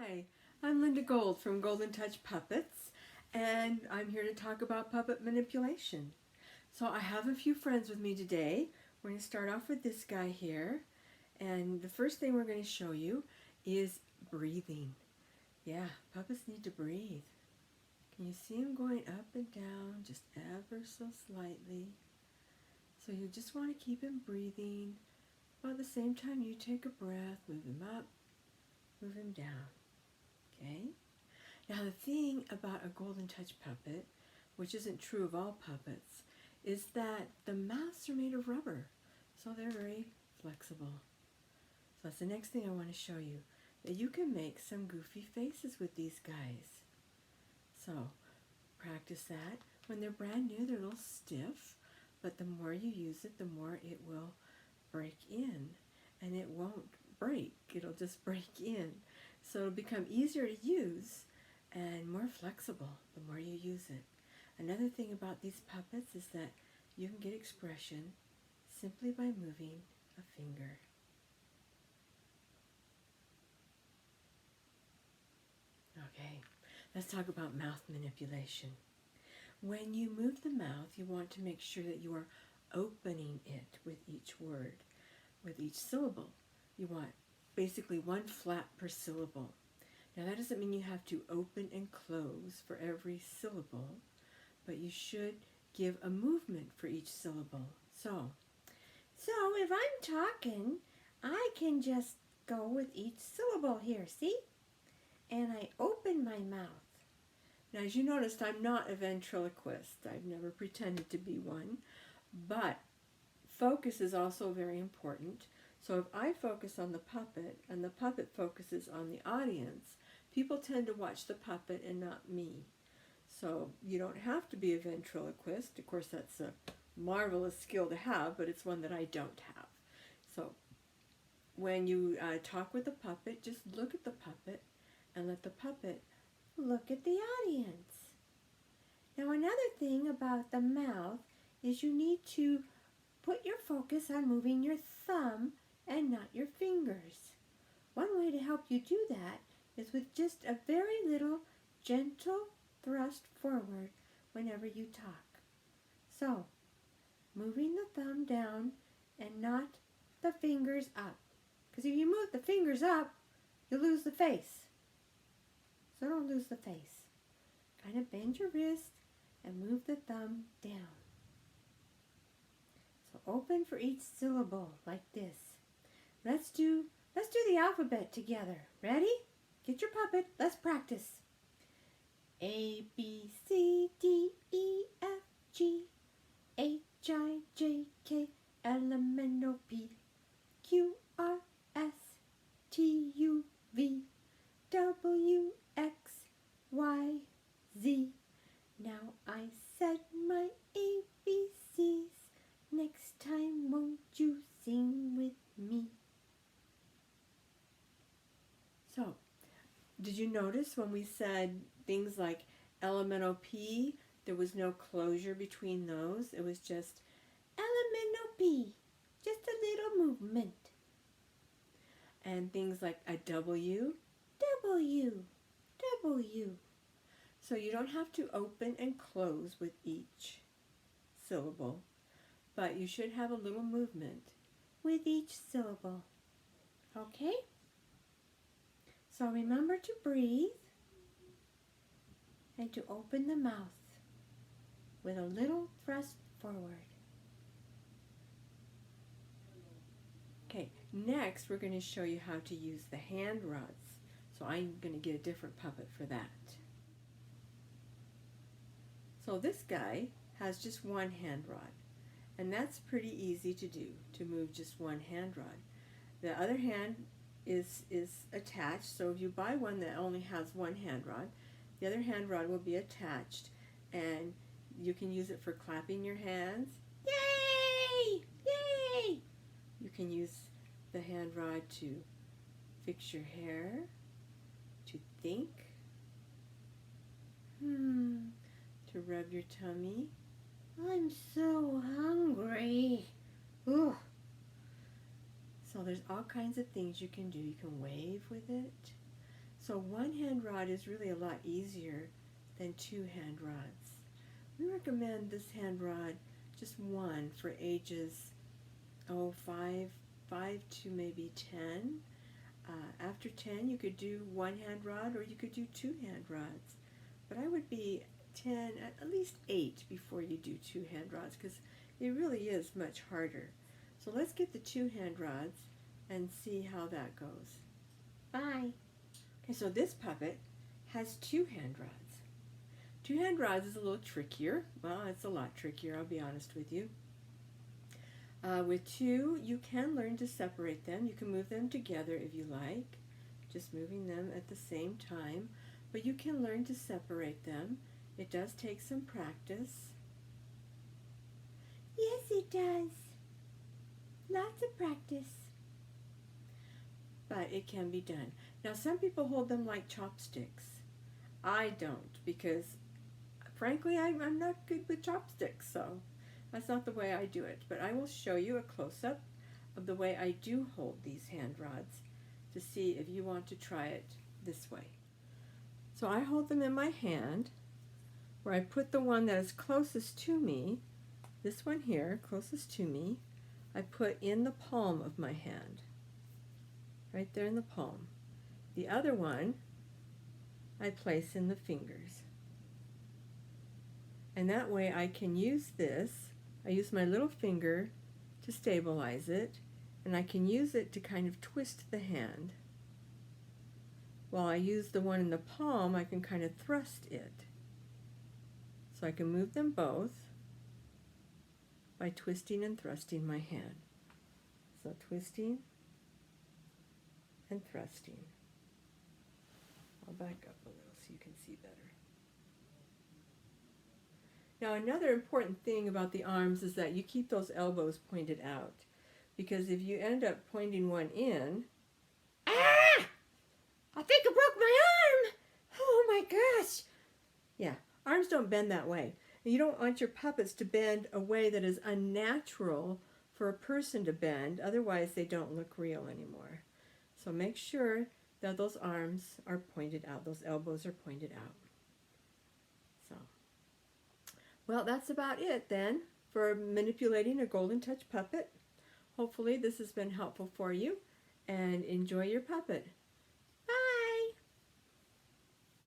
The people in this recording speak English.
Hi, I'm Linda Gold from Golden Touch Puppets, and I'm here to talk about puppet manipulation. So I have a few friends with me today. We're going to start off with this guy here, and the first thing we're going to show you is breathing. Yeah, puppets need to breathe. Can you see him going up and down just ever so slightly? So you just want to keep him breathing, but at the same time you take a breath, move him up, move him down. Okay? Now the thing about a Golden Touch puppet, which isn't true of all puppets, is that the mouths are made of rubber, so they're very flexible. So that's the next thing I want to show you, that you can make some goofy faces with these guys. So practice that. When they're brand new, they're a little stiff, but the more you use it, the more it will break in, and it won't break, it'll just break in. So it'll become easier to use and more flexible the more you use it. Another thing about these puppets is that you can get expression simply by moving a finger. Okay, let's talk about mouth manipulation. When you move the mouth, you want to make sure that you are opening it with each word, with each syllable. You want basically one flap per syllable. Now that doesn't mean you have to open and close for every syllable, but you should give a movement for each syllable. So if I'm talking, I can just go with each syllable here, see? And I open my mouth. now as you noticed, I'm not a ventriloquist. I've never pretended to be one, but focus is also very important. So if I focus on the puppet and the puppet focuses on the audience, people tend to watch the puppet and not me. So you don't have to be a ventriloquist. Of course, that's a marvelous skill to have, but it's one that I don't have. So when you talk with the puppet, just look at the puppet and let the puppet look at the audience. Now another thing about the mouth is you need to put your focus on moving your thumb and not your fingers. One way to help you do that is with just a very little gentle thrust forward whenever you talk. So, moving the thumb down and not the fingers up. Because if you move the fingers up, you'll lose the face. So don't lose the face. Kind of bend your wrist and move the thumb down. So open for each syllable like this. Let's do the alphabet together. Ready? Get your puppet. Let's practice. A, B, C, D, E, F, G, H, I, J, K, L, M, N, O, P, Q, R, S, T, U, V, W, X, Y, Z. Now I said my ABCs. Next time won't you sing with me? So, did you notice when we said things like LMNOP, there was no closure between those? It was just LMNOP, just a little movement. And things like a W. W, W. So you don't have to open and close with each syllable, but you should have a little movement with each syllable. Okay? So remember to breathe and to open the mouth with a little thrust forward. Okay, next we're going to show you how to use the hand rods. So I'm going to get a different puppet for that. So this guy has just one hand rod, and that's pretty easy to do, to move just one hand rod. The other hand is attached, so if you buy one that only has one hand rod, the other hand rod will be attached, and you can use it for clapping your hands. Yay! Yay! You can use the hand rod to fix your hair, to think, to rub your tummy. I'm so hungry. Ooh. So there's all kinds of things you can do. You can wave with it. So one hand rod is really a lot easier than two hand rods. We recommend this hand rod, just one, for ages, 5 to maybe 10. After 10, you could do one hand rod or you could do two hand rods. But I would be 10, at least 8 before you do two hand rods, because it really is much harder. So let's get the two hand rods and see how that goes. Bye. Okay, so this puppet has two hand rods. Two hand rods is a little trickier. Well, it's a lot trickier, I'll be honest with you. With two, you can learn to separate them. You can move them together if you like, just moving them at the same time. But you can learn to separate them. It does take some practice. Yes, it does. Lots of practice. But it can be done. Now, some people hold them like chopsticks. I don't, because frankly, I'm not good with chopsticks, so that's not the way I do it. But I will show you a close-up of the way I do hold these hand rods to see if you want to try it this way. So I hold them in my hand, where I put the one that is closest to me, this one here, closest to me, I put in the palm of my hand, right there in the palm. The other one I place in the fingers. And that way I can use this. I use my little finger to stabilize it, and I can use it to kind of twist the hand. While I use the one in the palm, I can kind of thrust it. So I can move them both by twisting and thrusting my hand. So twisting and thrusting. I'll back up a little so you can see better. Now, another important thing about the arms is that you keep those elbows pointed out, because if you end up pointing one in, I think I broke my arm. Oh my gosh. Yeah, arms don't bend that way. And you don't want your puppets to bend a way that is unnatural for a person to bend, otherwise they don't look real anymore. So make sure that those arms are pointed out, those elbows are pointed out. So, well, that's about it then for manipulating a Golden Touch puppet. Hopefully this has been helpful for you, and enjoy your puppet.